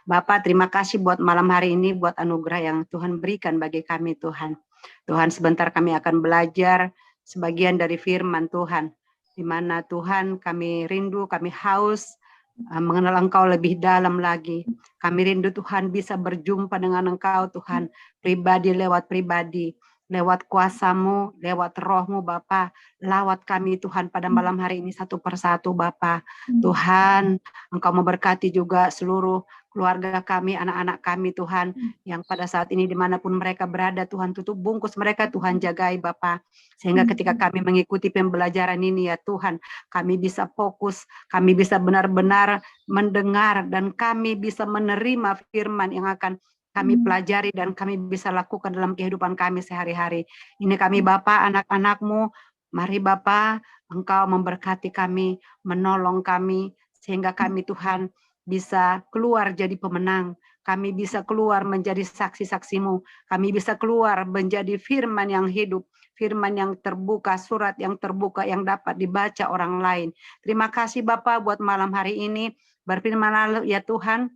Bapak, terima kasih buat malam hari ini, buat anugerah yang Tuhan berikan bagi kami, Tuhan. Tuhan, sebentar kami akan belajar sebagian dari firman Tuhan, di mana Tuhan kami rindu, kami haus mengenal Engkau lebih dalam lagi. Kami rindu Tuhan bisa berjumpa dengan Engkau, Tuhan, pribadi lewat pribadi, lewat kuasa-Mu, lewat roh-Mu, Bapa. Lawat kami, Tuhan, pada malam hari ini satu persatu, Bapa. Tuhan, Engkau memberkati juga seluruh keluarga kami, anak-anak kami, Tuhan, yang pada saat ini dimanapun mereka berada, Tuhan, tutup bungkus mereka, Tuhan, jagai, Bapa. Sehingga ketika kami mengikuti pembelajaran ini, ya Tuhan, kami bisa fokus, kami bisa benar-benar mendengar, dan kami bisa menerima firman yang akan kami pelajari dan kami bisa lakukan dalam kehidupan kami sehari-hari. Ini kami, Bapa, anak-anak-Mu, mari Bapa, Engkau memberkati kami, menolong kami, sehingga kami, Tuhan, bisa keluar jadi pemenang. Kami bisa keluar menjadi saksi-saksi-Mu. Kami bisa keluar menjadi firman yang hidup, firman yang terbuka, surat yang terbuka yang dapat dibaca orang lain. Terima kasih Bapa buat malam hari ini. Berfirman ya Tuhan,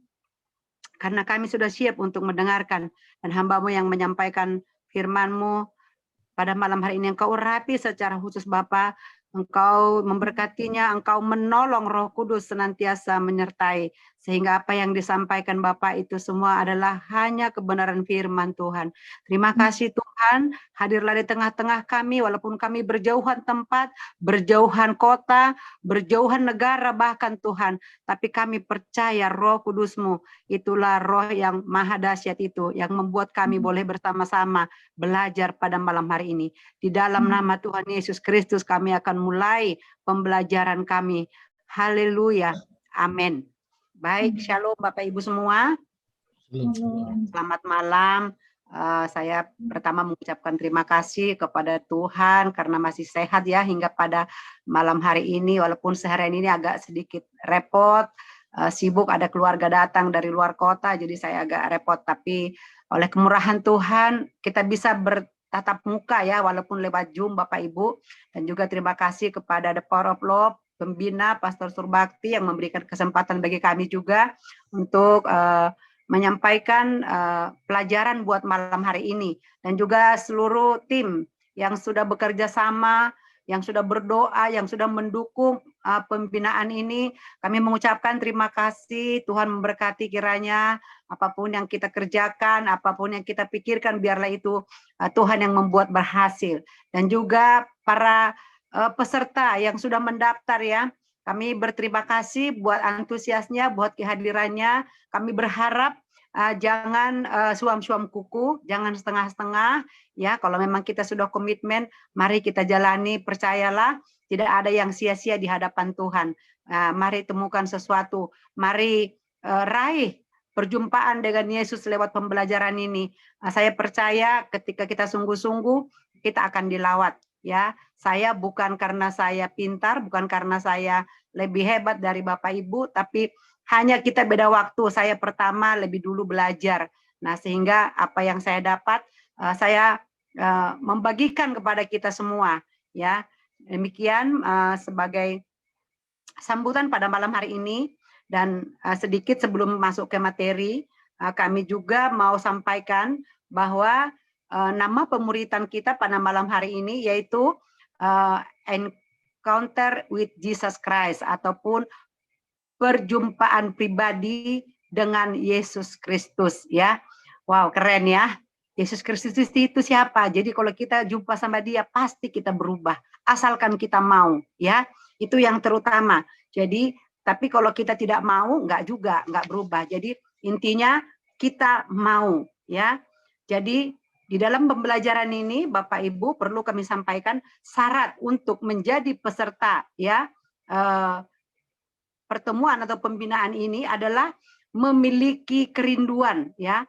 karena kami sudah siap untuk mendengarkan, dan hamba-Mu yang menyampaikan firman-Mu pada malam hari ini. Engkau urapi secara khusus Bapa, Engkau memberkatinya, Engkau menolong Roh Kudus senantiasa menyertai, sehingga apa yang disampaikan Bapa itu semua adalah hanya kebenaran firman Tuhan. Terima kasih Tuhan, hadirlah di tengah-tengah kami, walaupun kami berjauhan tempat, berjauhan kota, berjauhan negara bahkan Tuhan, tapi kami percaya Roh Kudus-Mu, itulah roh yang maha dahsyat itu, yang membuat kami boleh bersama-sama belajar pada malam hari ini. Di dalam nama Tuhan Yesus Kristus kami akan mulai pembelajaran kami. Haleluya. Amin. Baik, shalom Bapak Ibu semua. Selamat malam. Saya pertama mengucapkan terima kasih kepada Tuhan karena masih sehat ya hingga pada malam hari ini, walaupun seharian ini agak sedikit repot, sibuk, ada keluarga datang dari luar kota, jadi saya agak repot, tapi oleh kemurahan Tuhan kita bisa bertatap muka ya, walaupun lewat Zoom Bapak Ibu. Dan juga terima kasih kepada The Power of Love, pembina Pastor Surbakti yang memberikan kesempatan bagi kami juga untuk menyampaikan pelajaran buat malam hari ini. Dan juga seluruh tim yang sudah bekerja sama, yang sudah berdoa, yang sudah mendukung pembinaan ini. Kami mengucapkan terima kasih, Tuhan memberkati kiranya apapun yang kita kerjakan, apapun yang kita pikirkan, biarlah itu Tuhan yang membuat berhasil. Dan juga para peserta yang sudah mendaftar ya, kami berterima kasih buat antusiasnya, buat kehadirannya. Kami berharap jangan suam-suam kuku, jangan setengah-setengah ya. Kalau memang kita sudah komitmen, mari kita jalani, percayalah tidak ada yang sia-sia di hadapan Tuhan. Mari temukan sesuatu, mari raih perjumpaan dengan Yesus lewat pembelajaran ini. Saya percaya ketika kita sungguh-sungguh, kita akan dilawat ya. Saya bukan karena saya pintar, bukan karena saya lebih hebat dari Bapak Ibu, tapi hanya kita beda waktu. Saya pertama lebih dulu belajar. Nah, sehingga apa yang saya dapat, saya membagikan kepada kita semua ya. Demikian sebagai sambutan pada malam hari ini. Dan sedikit sebelum masuk ke materi, kami juga mau sampaikan bahwa nama pemuritan kita pada malam hari ini yaitu Encounter with Jesus Christ, ataupun perjumpaan pribadi dengan Yesus Kristus ya. Wow, keren ya. Yesus Kristus itu siapa? Jadi kalau kita jumpa sama dia pasti kita berubah, asalkan kita mau ya. Itu yang terutama. Jadi tapi kalau kita tidak mau, enggak berubah. Jadi intinya kita mau ya. Jadi di dalam pembelajaran ini Bapak Ibu perlu kami sampaikan syarat untuk menjadi peserta ya pertemuan atau pembinaan ini adalah memiliki kerinduan ya.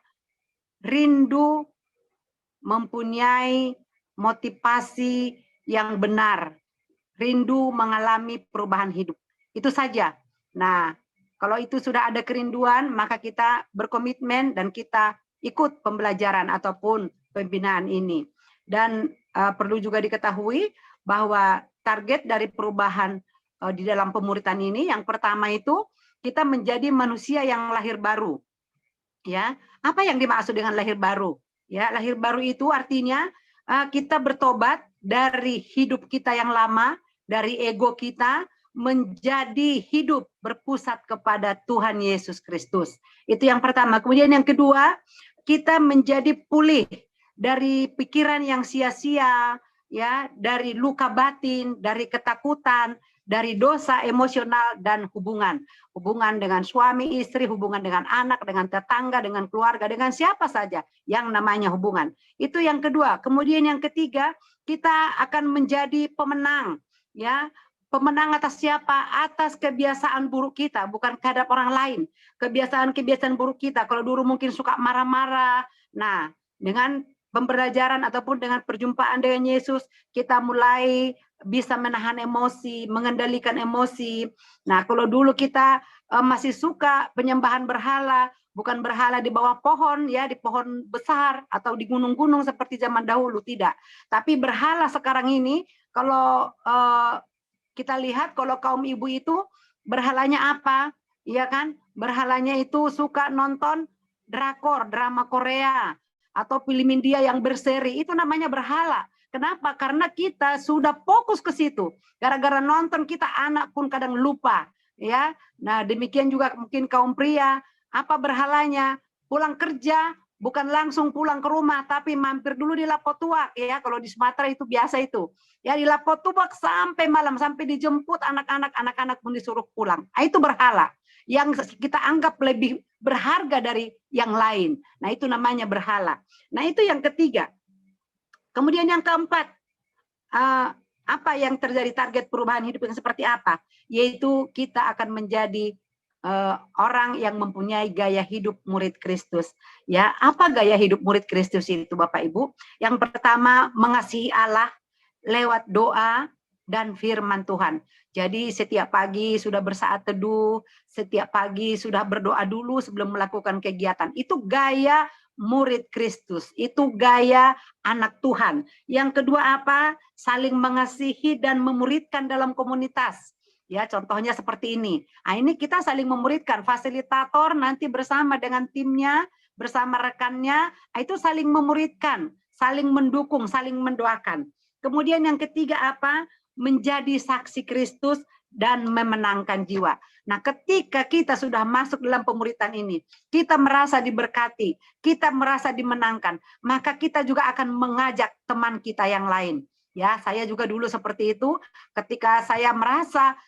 Rindu, mempunyai motivasi yang benar, rindu mengalami perubahan hidup. Itu saja. Nah, kalau itu sudah ada kerinduan, maka kita berkomitmen dan kita ikut pembelajaran ataupun pembinaan ini. Dan perlu juga diketahui bahwa target dari perubahan di dalam pemuritan ini, yang pertama itu kita menjadi manusia yang lahir baru. Ya, apa yang dimaksud dengan lahir baru? Ya, lahir baru itu artinya kita bertobat dari hidup kita yang lama, dari ego kita menjadi hidup berpusat kepada Tuhan Yesus Kristus. Itu yang pertama. Kemudian yang kedua, kita menjadi pulih dari pikiran yang sia-sia, ya, dari luka batin, dari ketakutan, dari dosa emosional dan hubungan dengan suami istri, hubungan dengan anak, dengan tetangga, dengan keluarga, dengan siapa saja yang namanya hubungan. Itu yang kedua. Kemudian yang ketiga, kita akan menjadi pemenang, ya. Pemenang atas siapa? Atas kebiasaan buruk kita, bukan terhadap orang lain. Kebiasaan-kebiasaan buruk kita. Kalau dulu mungkin suka marah-marah. Nah, dengan pembelajaran ataupun dengan perjumpaan dengan Yesus, kita mulai bisa menahan emosi, mengendalikan emosi. Nah, kalau dulu kita masih suka penyembahan berhala, bukan berhala di bawah pohon, ya, di pohon besar atau di gunung-gunung seperti zaman dahulu, tidak. Tapi berhala sekarang ini, kalau kita lihat, kalau kaum ibu itu berhalanya apa? Iya kan? Berhalanya itu suka nonton drakor, drama Korea, atau film India yang berseri, itu namanya berhala. Kenapa? Karena kita sudah fokus ke situ. Gara-gara nonton kita anak pun kadang lupa, ya. Nah, demikian juga mungkin kaum pria, apa berhalanya? Pulang kerja bukan langsung pulang ke rumah, tapi mampir dulu di Lapotuak, ya. Kalau di Sumatera itu biasa itu. Ya, di Lapotuak sampai malam, sampai dijemput anak-anak pun disuruh pulang. Nah, itu berhala yang kita anggap lebih berharga dari yang lain. Nah, itu namanya berhala. Nah, itu yang ketiga. Kemudian yang keempat, apa yang terjadi, target perubahan hidup yang seperti apa? Yaitu kita akan menjadi orang yang mempunyai gaya hidup murid Kristus. Ya, apa gaya hidup murid Kristus itu, Bapak Ibu? Yang pertama, mengasihi Allah lewat doa dan firman Tuhan. Jadi setiap pagi sudah bersaat teduh, setiap pagi sudah berdoa dulu sebelum melakukan kegiatan. Itu gaya murid Kristus, itu gaya anak Tuhan. Yang kedua apa? Saling mengasihi dan memuridkan dalam komunitas. Ya, contohnya seperti ini. Nah, ini kita saling memuridkan, fasilitator nanti bersama dengan timnya, bersama rekannya, itu saling memuridkan, saling mendukung, saling mendoakan. Kemudian yang ketiga apa? Menjadi saksi Kristus dan memenangkan jiwa. Nah, ketika kita sudah masuk dalam pemuritan ini, kita merasa diberkati, kita merasa dimenangkan, maka kita juga akan mengajak teman kita yang lain. Ya, saya juga dulu seperti itu. Ketika saya merasa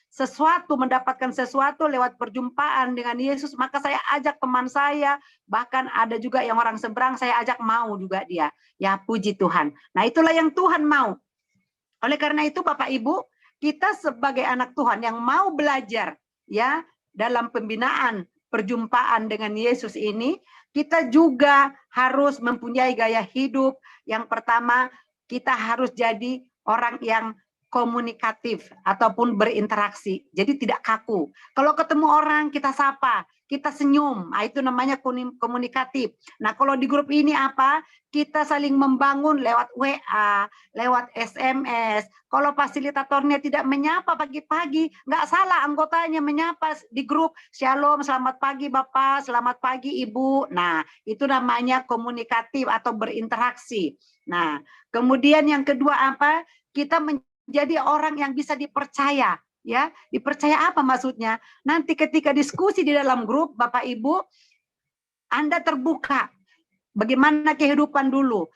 mendapatkan sesuatu lewat perjumpaan dengan Yesus, maka saya ajak teman saya, bahkan ada juga yang orang seberang, saya ajak mau juga dia. Ya, puji Tuhan. Nah, itulah yang Tuhan mau. Oleh karena itu Bapak Ibu, kita sebagai anak Tuhan yang mau belajar, ya, dalam pembinaan perjumpaan dengan Yesus ini, kita juga harus mempunyai gaya hidup. Yang pertama, kita harus jadi orang yang komunikatif ataupun berinteraksi. Jadi tidak kaku. Kalau ketemu orang kita sapa, kita senyum. Nah, itu namanya komunikatif. Nah, kalau di grup ini apa? Kita saling membangun lewat WA, lewat SMS. Kalau fasilitatornya tidak menyapa pagi-pagi, nggak salah anggotanya menyapa di grup. Shalom, selamat pagi Bapak, selamat pagi Ibu. Nah, itu namanya komunikatif atau berinteraksi. Nah, kemudian yang kedua apa? Kita menjadi orang yang bisa dipercaya. Ya, dipercaya apa maksudnya? Nanti ketika diskusi di dalam grup, Bapak Ibu, Anda terbuka. Bagaimana kehidupan dulu.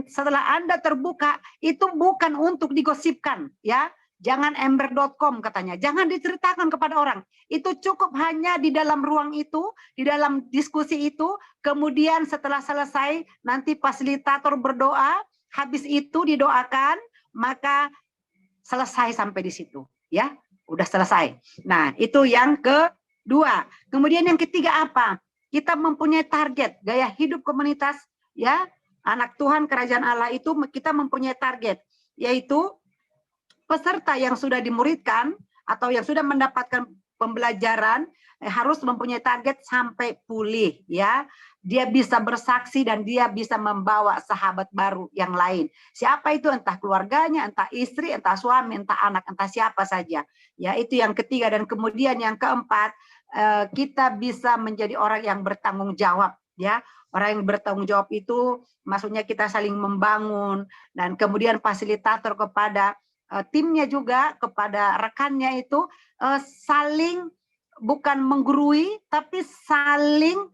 Setelah Anda terbuka, itu bukan untuk digosipkan, ya. Jangan ember.com katanya. Jangan diceritakan kepada orang. Itu cukup hanya di dalam ruang itu, di dalam diskusi itu. Kemudian setelah selesai, nanti fasilitator berdoa. Habis itu didoakan, maka selesai sampai di situ, ya. Udah selesai. Nah, itu yang kedua. Kemudian yang ketiga apa? Kita mempunyai target, gaya hidup komunitas, ya, anak Tuhan kerajaan Allah itu kita mempunyai target, yaitu peserta yang sudah dimuridkan atau yang sudah mendapatkan pembelajaran harus mempunyai target sampai pulih, ya. Dia bisa bersaksi dan dia bisa membawa sahabat baru yang lain. Siapa itu? Entah keluarganya, entah istri, entah suami, entah anak, entah siapa saja. Ya, itu yang ketiga. Dan kemudian yang keempat, kita bisa menjadi orang yang bertanggung jawab, Ya, orang yang bertanggung jawab itu maksudnya kita saling membangun, dan kemudian fasilitator kepada timnya juga, kepada rekannya itu saling bukan menggurui tapi saling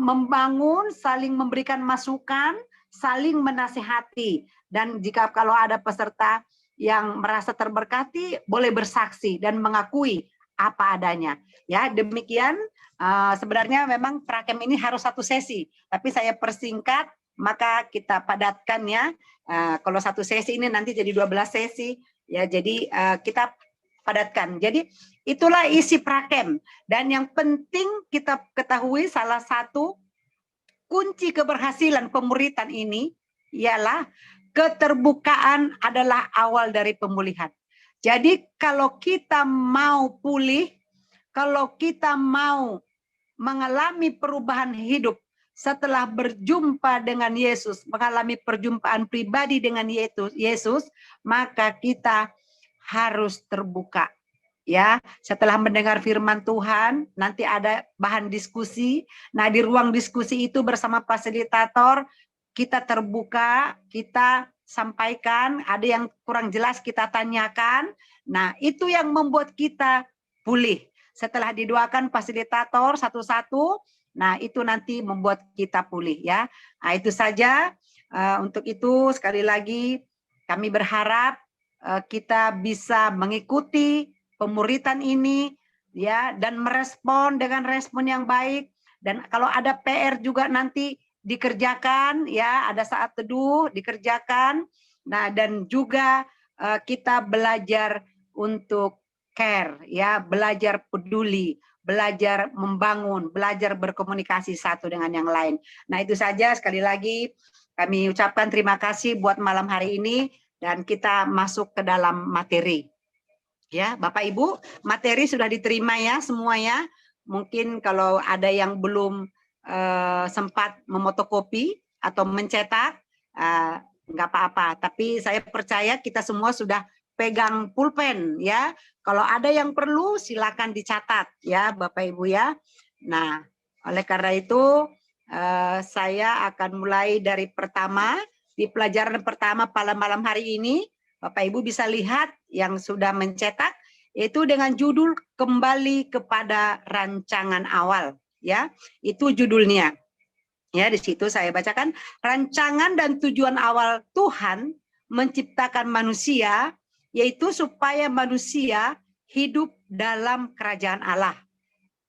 membangun, saling memberikan masukan, saling menasihati. Dan jika kalau ada peserta yang merasa terberkati, boleh bersaksi dan mengakui apa adanya. Ya, demikian. Sebenarnya memang prakem ini harus satu sesi, tapi saya persingkat, maka kita padatkan ya. Kalau satu sesi ini nanti jadi 12 sesi, ya. Jadi kita padatkan. Jadi itulah isi prakem. Dan yang penting kita ketahui, salah satu kunci keberhasilan pemuritan ini ialah keterbukaan adalah awal dari pemulihan. Jadi kalau kita mau pulih, kalau kita mau mengalami perubahan hidup setelah berjumpa dengan Yesus, mengalami perjumpaan pribadi dengan Yesus, maka kita harus terbuka. Ya, setelah mendengar firman Tuhan, nanti ada bahan diskusi. Nah, di ruang diskusi itu bersama fasilitator, kita terbuka, kita sampaikan, ada yang kurang jelas kita tanyakan. Nah, itu yang membuat kita pulih. Setelah didoakan fasilitator satu-satu, nah itu nanti membuat kita pulih ya. Nah, itu saja. Untuk itu sekali lagi kami berharap kita bisa mengikuti pemuritan ini ya, dan merespon dengan respon yang baik. Dan kalau ada PR juga nanti dikerjakan ya, ada saat teduh dikerjakan. Nah, dan juga kita belajar untuk care ya, belajar peduli, belajar membangun, belajar berkomunikasi satu dengan yang lain. Nah, itu saja. Sekali lagi kami ucapkan terima kasih buat malam hari ini, dan kita masuk ke dalam materi. Ya, Bapak Ibu, materi sudah diterima ya semua ya. Mungkin kalau ada yang belum sempat memotokopi atau mencetak, nggak apa-apa. Tapi saya percaya kita semua sudah pegang pulpen ya. Kalau ada yang perlu silakan dicatat ya Bapak Ibu ya. Nah, oleh karena itu saya akan mulai dari pertama. Di pelajaran pertama pada malam hari ini, Bapak Ibu bisa lihat yang sudah mencetak, yaitu dengan judul Kembali kepada Rancangan Awal ya. Itu judulnya. Ya, di situ saya bacakan, rancangan dan tujuan awal Tuhan menciptakan manusia yaitu supaya manusia hidup dalam kerajaan Allah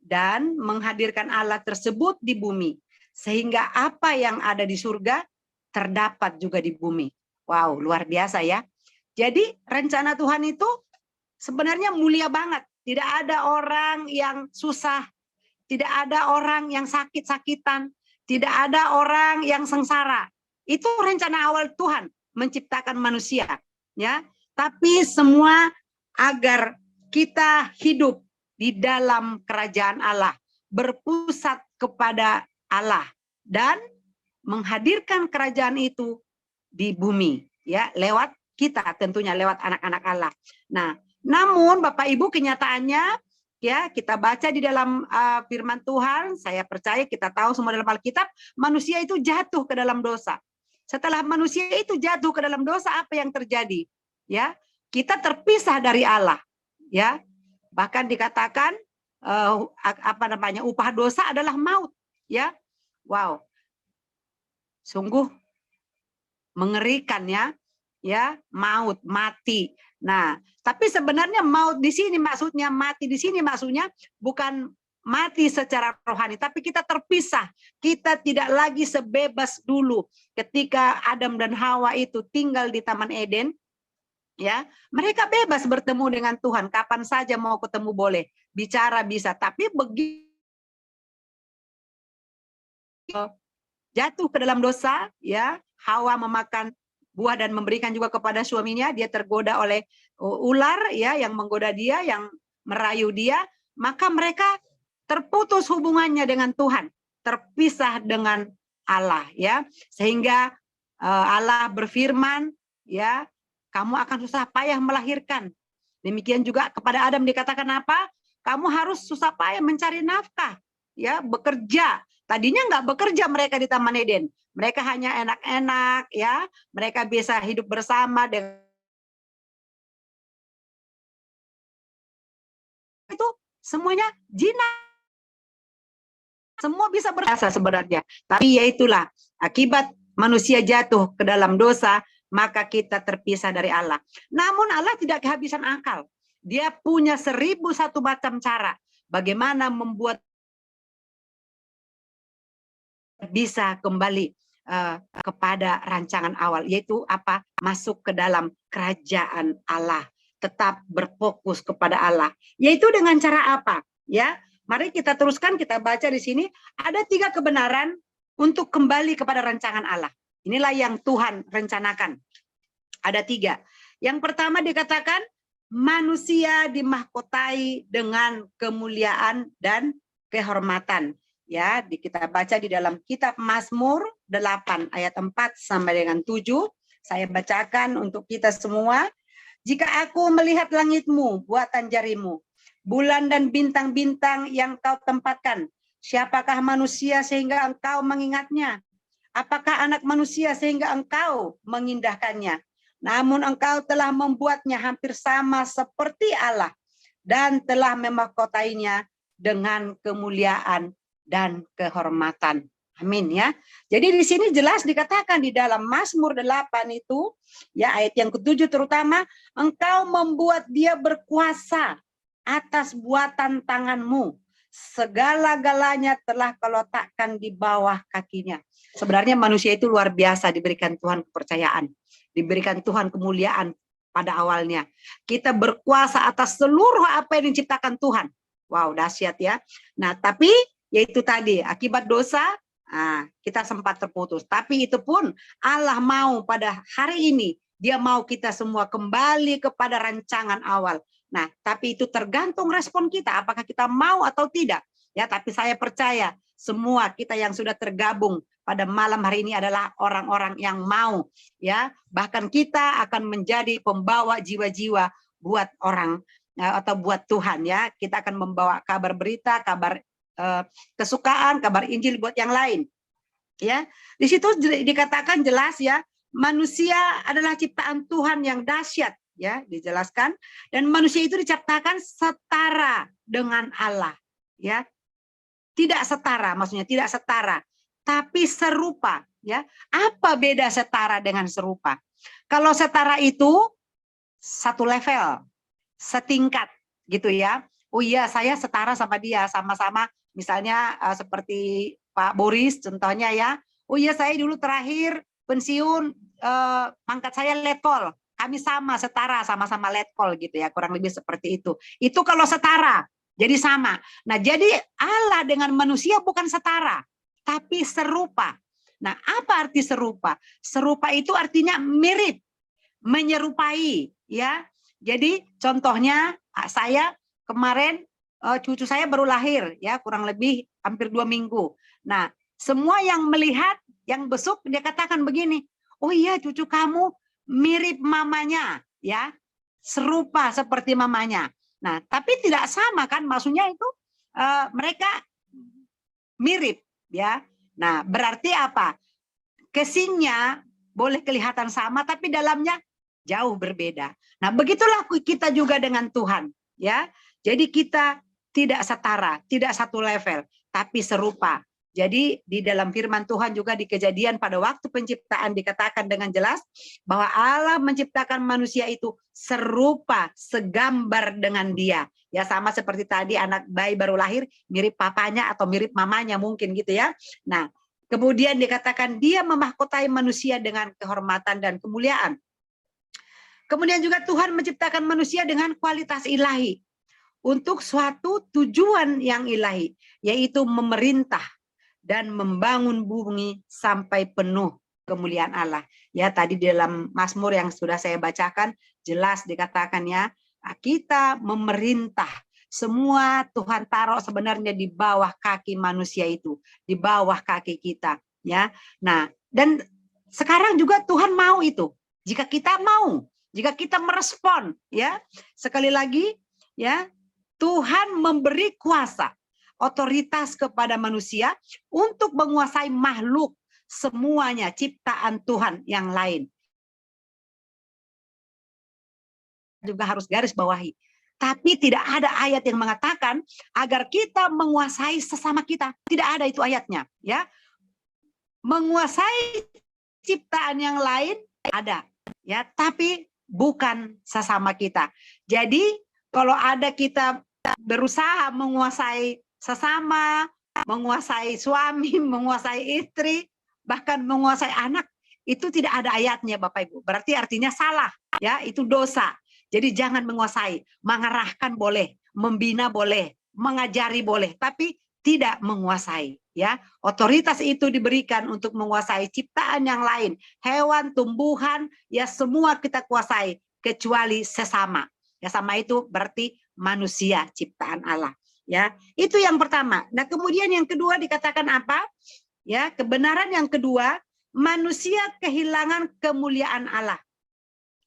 dan menghadirkan Allah tersebut di bumi, sehingga apa yang ada di surga terdapat juga di bumi. Wow, luar biasa ya. Jadi rencana Tuhan itu sebenarnya mulia banget. Tidak ada orang yang susah, tidak ada orang yang sakit-sakitan, tidak ada orang yang sengsara. Itu rencana awal Tuhan menciptakan manusia, ya. Tapi semua agar kita hidup di dalam kerajaan Allah, berpusat kepada Allah dan menghadirkan kerajaan itu di bumi, ya, lewat kita, tentunya lewat anak-anak Allah. Nah, namun Bapak Ibu, kenyataannya ya, kita baca di dalam firman Tuhan, saya percaya kita tahu semua dalam Alkitab, manusia itu jatuh ke dalam dosa. Setelah manusia itu jatuh ke dalam dosa, apa yang terjadi? Ya, kita terpisah dari Allah, ya. Bahkan dikatakan upah dosa adalah maut, ya. Wow. Sungguh mengerikan ya, maut, mati. Nah, tapi sebenarnya maut di sini maksudnya, mati di sini maksudnya bukan mati secara rohani, tapi kita terpisah. Kita tidak lagi sebebas dulu ketika Adam dan Hawa itu tinggal di Taman Eden. Ya, mereka bebas bertemu dengan Tuhan, kapan saja mau ketemu boleh, bicara bisa, tapi begitu jatuh ke dalam dosa, ya, Hawa memakan buah dan memberikan juga kepada suaminya, dia tergoda oleh ular, ya, yang menggoda dia, yang merayu dia, maka mereka terputus hubungannya dengan Tuhan, terpisah dengan Allah, ya, sehingga Allah berfirman, ya, kamu akan susah payah melahirkan. Demikian juga kepada Adam dikatakan apa? Kamu harus susah payah mencari nafkah, ya, bekerja. Tadinya nggak bekerja mereka di Taman Eden. Mereka hanya enak-enak, ya. Mereka bisa hidup bersama dengan itu semuanya jinak. Semua bisa berasa sebenarnya. Tapi ya itulah, akibat manusia jatuh ke dalam dosa, maka kita terpisah dari Allah. Namun Allah tidak kehabisan akal. Dia punya 1001 macam cara bagaimana membuat bisa kembali kepada rancangan awal, yaitu apa? Masuk ke dalam kerajaan Allah, tetap berfokus kepada Allah. Yaitu dengan cara apa? Ya, mari kita teruskan, kita baca di sini ada 3 kebenaran untuk kembali kepada rancangan Allah. Inilah yang Tuhan rencanakan. Ada 3. Yang pertama dikatakan manusia dimahkotai dengan kemuliaan dan kehormatan. Ya, kita baca di dalam kitab Mazmur 8 ayat 4 sampai dengan 7. Saya bacakan untuk kita semua. Jika aku melihat langitmu, buatan jarimu, bulan dan bintang-bintang yang kau tempatkan, siapakah manusia sehingga engkau mengingatnya? Apakah anak manusia sehingga engkau mengindahkannya? Namun engkau telah membuatnya hampir sama seperti Allah dan telah memahkotainya dengan kemuliaan dan kehormatan. Amin ya. Jadi di sini jelas dikatakan di dalam Mazmur 8 itu, ya ayat yang ke-7 terutama, engkau membuat dia berkuasa atas buatan tanganmu. Segala-galanya telah kau letakkan di bawah kakinya. Sebenarnya manusia itu luar biasa, diberikan Tuhan kepercayaan, diberikan Tuhan kemuliaan pada awalnya. Kita berkuasa atas seluruh apa yang diciptakan Tuhan. Wow, dahsyat ya. Nah, tapi yaitu tadi akibat dosa, kita sempat terputus. Tapi itu pun Allah mau pada hari ini, dia mau kita semua kembali kepada rancangan awal. Nah, tapi itu tergantung respon kita, apakah kita mau atau tidak. Ya, tapi saya percaya semua kita yang sudah tergabung pada malam hari ini adalah orang-orang yang mau, ya. Bahkan kita akan menjadi pembawa jiwa-jiwa buat orang atau buat Tuhan, ya. Kita akan membawa kabar berita, kabar kesukaan, kabar Injil buat yang lain. Ya, di situ dikatakan jelas ya, manusia adalah ciptaan Tuhan yang dahsyat, ya, dijelaskan, dan manusia itu diciptakan setara dengan Allah, ya. Tidak setara, maksudnya tidak setara, tapi serupa, ya. Apa beda setara dengan serupa? Kalau setara itu satu level, setingkat gitu ya. Oh iya, saya setara sama dia, sama-sama misalnya seperti Pak Boris contohnya ya. Oh iya, saya dulu terakhir pensiun, pangkat saya letkol. Kami sama, setara, sama-sama letkol gitu ya, kurang lebih seperti itu. Itu kalau setara, jadi sama. Nah, jadi Allah dengan manusia bukan setara, tapi serupa. Nah, apa arti serupa? Serupa itu artinya mirip, menyerupai, ya. Jadi contohnya saya kemarin cucu saya baru lahir, ya, kurang lebih hampir 2 minggu. Nah, semua yang melihat, yang besuk, dia katakan begini, oh iya cucu kamu mirip mamanya, ya, serupa seperti mamanya. Nah, tapi tidak sama kan, maksudnya itu mereka mirip, ya. Nah, berarti apa? Casingnya boleh kelihatan sama, tapi dalamnya jauh berbeda. Nah, begitulah kita juga dengan Tuhan, ya. Jadi kita tidak setara, tidak satu level, tapi serupa. Jadi di dalam firman Tuhan juga di Kejadian pada waktu penciptaan dikatakan dengan jelas bahwa Allah menciptakan manusia itu serupa, segambar dengan dia. Ya, sama seperti tadi anak bayi baru lahir mirip papanya atau mirip mamanya mungkin gitu ya. Nah, kemudian dikatakan dia memahkotai manusia dengan kehormatan dan kemuliaan. Kemudian juga Tuhan menciptakan manusia dengan kualitas ilahi untuk suatu tujuan yang ilahi, yaitu memerintah dan membangun bumi sampai penuh kemuliaan Allah. Ya, tadi dalam Mazmur yang sudah saya bacakan jelas dikatakan ya, kita memerintah. Semua Tuhan taruh sebenarnya di bawah kaki manusia itu, di bawah kaki kita, ya. Nah, dan sekarang juga Tuhan mau itu. Jika kita mau, jika kita merespon, ya. Sekali lagi, ya, Tuhan memberi kuasa. otoritas kepada manusia untuk menguasai makhluk semuanya ciptaan Tuhan yang lain. Juga harus garis bawahi. Tapi tidak ada ayat yang mengatakan agar kita menguasai sesama kita. Tidak ada itu ayatnya, ya. Menguasai ciptaan yang lain ada, ya, tapi bukan sesama kita. Jadi kalau ada kita berusaha menguasai sesama, menguasai suami, menguasai istri, bahkan menguasai anak, itu tidak ada ayatnya, Bapak Ibu. Berarti artinya salah, ya, itu dosa. Jadi jangan menguasai, mengarahkan boleh, membina boleh, mengajari boleh, tapi tidak menguasai, ya. Otoritas itu diberikan untuk menguasai ciptaan yang lain, hewan, tumbuhan, ya semua kita kuasai kecuali sesama. Ya, sama itu berarti manusia ciptaan Allah, ya. Itu yang pertama. Nah, kemudian yang kedua dikatakan apa? Ya, kebenaran yang kedua, manusia kehilangan kemuliaan Allah,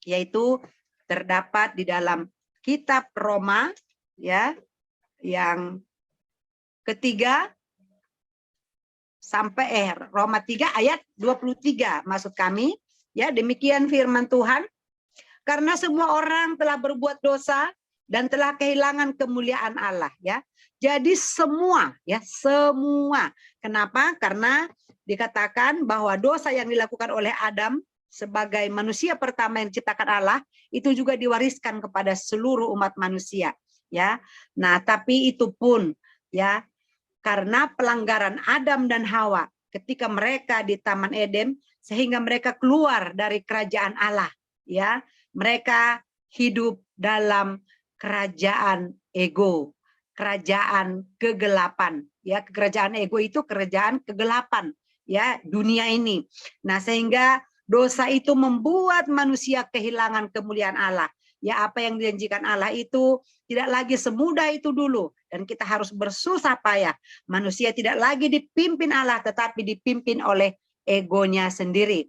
yaitu terdapat di dalam kitab Roma, ya, yang ketiga sampai Roma 3 ayat 23 maksud kami, ya. Demikian firman Tuhan, karena semua orang telah berbuat dosa dan telah kehilangan kemuliaan Allah, ya. Jadi semua, ya, semua. Kenapa? Karena dikatakan bahwa dosa yang dilakukan oleh Adam sebagai manusia pertama yang diciptakan Allah itu juga diwariskan kepada seluruh umat manusia, ya. Nah, tapi itu pun, ya, karena pelanggaran Adam dan Hawa ketika mereka di Taman Eden, sehingga mereka keluar dari kerajaan Allah, ya. Mereka hidup dalam kerajaan ego, kerajaan kegelapan, ya. Kerajaan ego itu kerajaan kegelapan, ya, dunia ini. Nah, sehingga dosa itu membuat manusia kehilangan kemuliaan Allah. Ya, apa yang dijanjikan Allah itu tidak lagi semudah itu dulu. Dan kita harus bersusah payah. Manusia tidak lagi dipimpin Allah, tetapi dipimpin oleh egonya sendiri.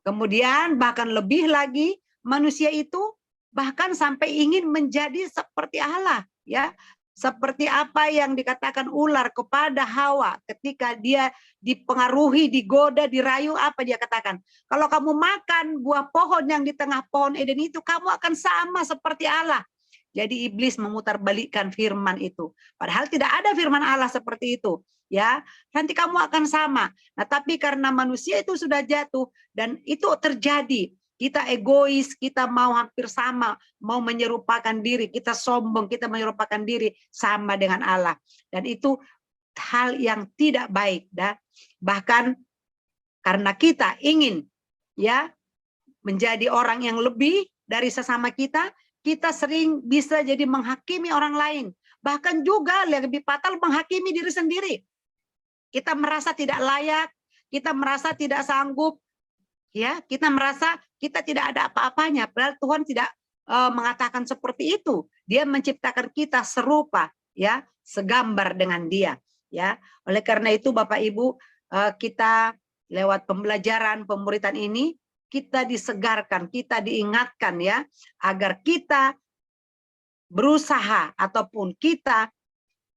Kemudian bahkan lebih lagi, manusia itu bahkan sampai ingin menjadi seperti Allah, ya. Seperti apa yang dikatakan ular kepada Hawa ketika dia dipengaruhi, digoda, dirayu, apa dia katakan? Kalau kamu makan buah pohon yang di tengah pohon Eden itu, kamu akan sama seperti Allah. Jadi iblis memutarbalikkan firman itu. Padahal tidak ada firman Allah seperti itu, ya. Nanti kamu akan sama. Nah, tapi karena manusia itu sudah jatuh dan itu terjadi, kita egois, kita mau hampir sama, mau menyerupakan diri, kita sombong, kita menyerupakan diri sama dengan Allah. Dan itu hal yang tidak baik, dah. Bahkan karena kita ingin, ya, menjadi orang yang lebih dari sesama kita, kita sering bisa jadi menghakimi orang lain. Bahkan juga lebih fatal menghakimi diri sendiri. Kita merasa tidak layak, kita merasa tidak sanggup, ya, kita merasa kita tidak ada apa-apanya. Padahal Tuhan tidak mengatakan seperti itu. Dia menciptakan kita serupa, ya, segambar dengan Dia, ya. Oleh karena itu Bapak Ibu, kita lewat pembelajaran pemuritan ini kita disegarkan, kita diingatkan, ya, agar kita berusaha ataupun kita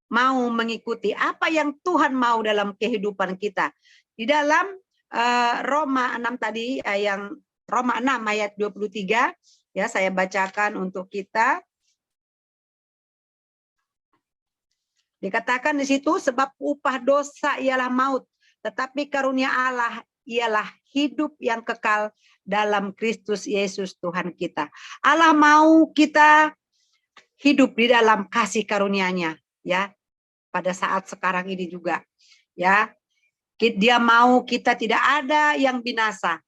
mau mengikuti apa yang Tuhan mau dalam kehidupan kita. Di dalam Roma 6 tadi, yang Roma 6 ayat 23, ya, saya bacakan untuk kita. Dikatakan di situ, sebab upah dosa ialah maut, tetapi karunia Allah ialah hidup yang kekal dalam Kristus Yesus Tuhan kita. Allah mau kita hidup di dalam kasih karunia-Nya, ya, pada saat sekarang ini juga, ya. Dia mau kita tidak ada yang binasa.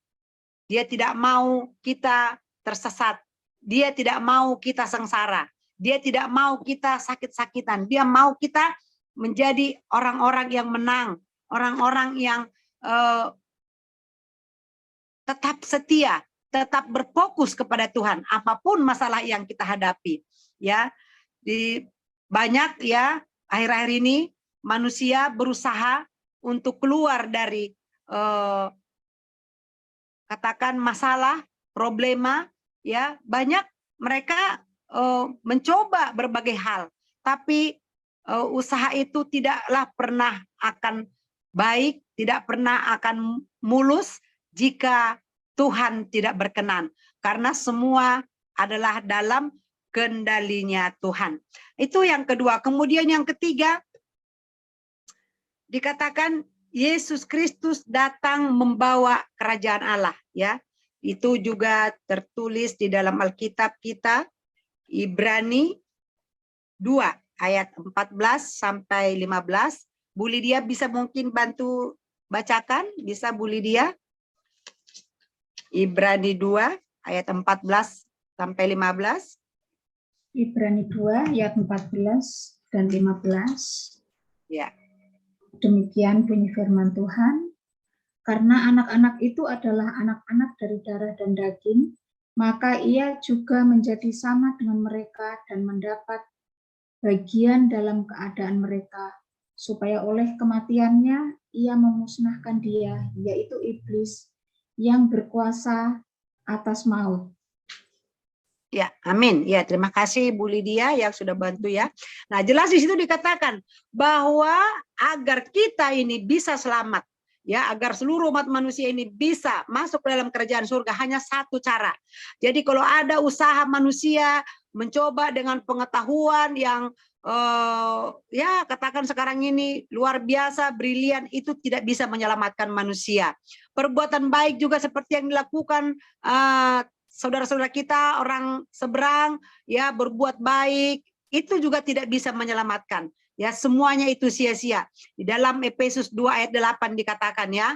Dia tidak mau kita tersesat. Dia tidak mau kita sengsara. Dia tidak mau kita sakit-sakitan. Dia mau kita menjadi orang-orang yang menang. Orang-orang yang tetap setia, tetap berfokus kepada Tuhan. Apapun masalah yang kita hadapi. Ya, banyak, ya, akhir-akhir ini manusia berusaha untuk keluar dari katakan masalah, problema, ya. Banyak mereka mencoba berbagai hal, tapi usaha itu tidaklah pernah akan baik, tidak pernah akan mulus jika Tuhan tidak berkenan. Karena semua adalah dalam kendalinya Tuhan. Itu yang kedua. Kemudian yang ketiga, dikatakan Yesus Kristus datang membawa kerajaan Allah, ya. Itu juga tertulis di dalam Alkitab kita, Ibrani 2 ayat 14 sampai 15. Bu Lydia bisa mungkin bantu bacakan? Bisa Bu Lydia? Ibrani 2 ayat 14 sampai 15. Ibrani 2 ayat 14 dan 15. Ya. Demikian bunyi firman Tuhan. Karena anak-anak itu adalah anak-anak dari darah dan daging, maka ia juga menjadi sama dengan mereka dan mendapat bagian dalam keadaan mereka, supaya oleh kematiannya ia memusnahkan dia, yaitu iblis, yang berkuasa atas maut. Ya, amin. Ya, terima kasih Bu Lydia yang sudah bantu ya. Nah, jelas di situ dikatakan bahwa agar kita ini bisa selamat, ya, agar seluruh umat manusia ini bisa masuk dalam kerajaan surga hanya satu cara. Jadi kalau ada usaha manusia mencoba dengan pengetahuan yang ya katakan sekarang ini luar biasa, brilian, itu tidak bisa menyelamatkan manusia. Perbuatan baik juga seperti yang dilakukan saudara-saudara kita orang seberang, ya, berbuat baik, itu juga tidak bisa menyelamatkan, ya, semuanya itu sia-sia. Di dalam Efesus 2 ayat 8 dikatakan, ya,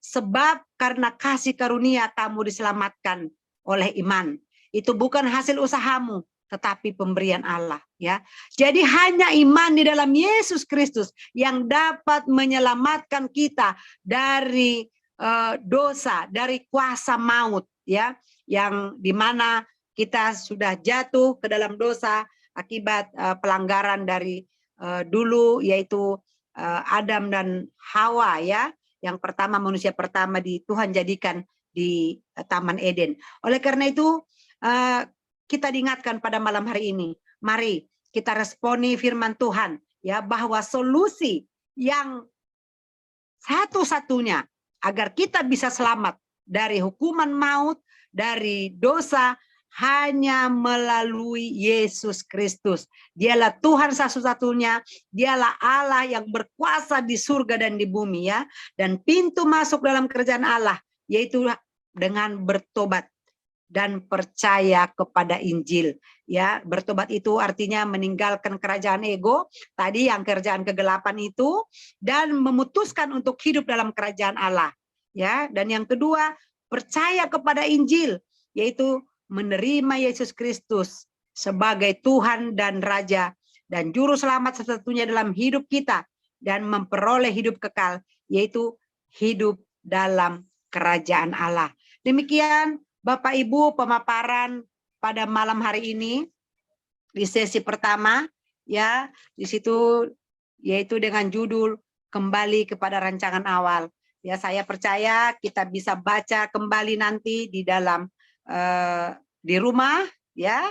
sebab karena kasih karunia kamu diselamatkan oleh iman. Itu bukan hasil usahamu, tetapi pemberian Allah, ya. Jadi hanya iman di dalam Yesus Kristus yang dapat menyelamatkan kita dari dosa, dari kuasa maut, ya, yang dimana kita sudah jatuh ke dalam dosa akibat pelanggaran dari dulu, yaitu Adam dan Hawa, ya. Yang pertama, manusia pertama Tuhan jadikan di Taman Eden. Oleh karena itu kita diingatkan pada malam hari ini, mari kita responi firman Tuhan, ya, bahwa solusi yang satu-satunya agar kita bisa selamat dari hukuman maut, dari dosa, hanya melalui Yesus Kristus. Dialah Tuhan satu-satunya, dialah Allah yang berkuasa di surga dan di bumi, ya. Dan pintu masuk dalam kerajaan Allah yaitu dengan bertobat dan percaya kepada Injil, ya. Bertobat itu artinya meninggalkan kerajaan ego tadi, yang kerajaan kegelapan itu, dan memutuskan untuk hidup dalam kerajaan Allah, ya. Dan yang kedua, percaya kepada Injil, yaitu menerima Yesus Kristus sebagai Tuhan dan Raja dan Juru Selamat satu-satunya dalam hidup kita, dan memperoleh hidup kekal, yaitu hidup dalam kerajaan Allah. Demikian Bapak Ibu pemaparan pada malam hari ini di sesi pertama, ya. Di situ yaitu dengan judul kembali kepada rancangan awal. Ya, saya percaya kita bisa baca kembali nanti di dalam di rumah, ya,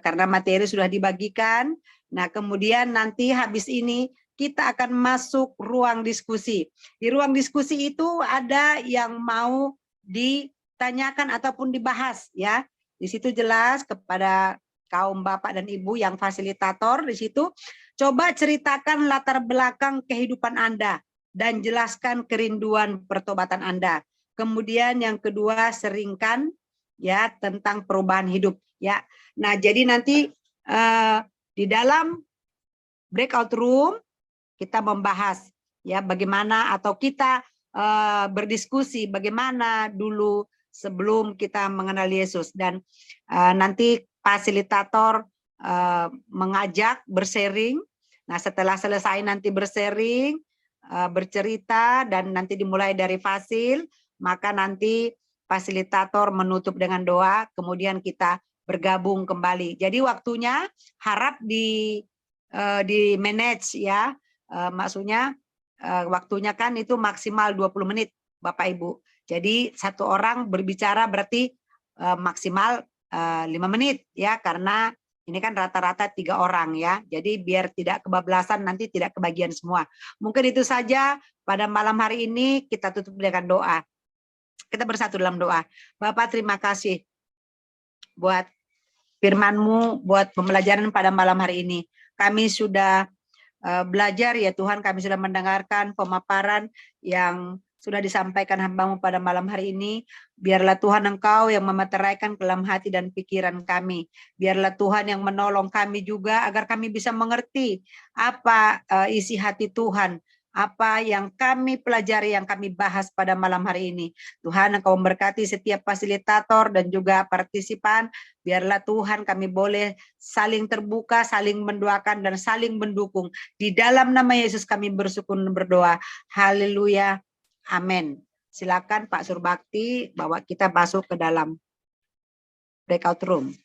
karena materi sudah dibagikan. Nah, kemudian nanti habis ini kita akan masuk ruang diskusi. Di ruang diskusi itu ada yang mau ditanyakan ataupun dibahas, ya. Di situ jelas kepada kaum Bapak dan Ibu yang fasilitator di situ, coba ceritakan latar belakang kehidupan Anda dan jelaskan kerinduan pertobatan Anda. Kemudian yang kedua, seringkan, ya, tentang perubahan hidup, ya. Nah, jadi nanti di dalam breakout room kita membahas, ya, bagaimana, atau kita berdiskusi bagaimana dulu sebelum kita mengenal Yesus, dan nanti fasilitator mengajak bersharing. Nah, setelah selesai nanti bersharing, bercerita, dan nanti dimulai dari Fasil, maka nanti fasilitator menutup dengan doa, kemudian kita bergabung kembali. Jadi waktunya harap di manage, ya. Maksudnya waktunya kan itu maksimal 20 menit Bapak Ibu. Jadi satu orang berbicara berarti maksimal 5 menit, ya, karena Ini kan rata-rata 3 orang ya. Jadi biar tidak kebablasan, nanti tidak kebagian semua. Mungkin itu saja pada malam hari ini, kita tutup dengan doa. Kita bersatu dalam doa. Bapak, terima kasih buat firman-Mu, buat pembelajaran pada malam hari ini. Kami sudah belajar ya Tuhan, kami sudah mendengarkan pemaparan yang sudah disampaikan hamba-Mu pada malam hari ini. Biarlah Tuhan Engkau yang memeteraikan ke dalam hati dan pikiran kami. Biarlah Tuhan yang menolong kami juga agar kami bisa mengerti apa isi hati Tuhan, apa yang kami pelajari, yang kami bahas pada malam hari ini. Tuhan, Engkau memberkati setiap fasilitator dan juga partisipan. Biarlah Tuhan kami boleh saling terbuka, saling mendoakan dan saling mendukung. Di dalam nama Yesus kami bersyukur dan berdoa. Haleluya. Amin. Silakan Pak Surbakti bawa kita masuk ke dalam breakout room.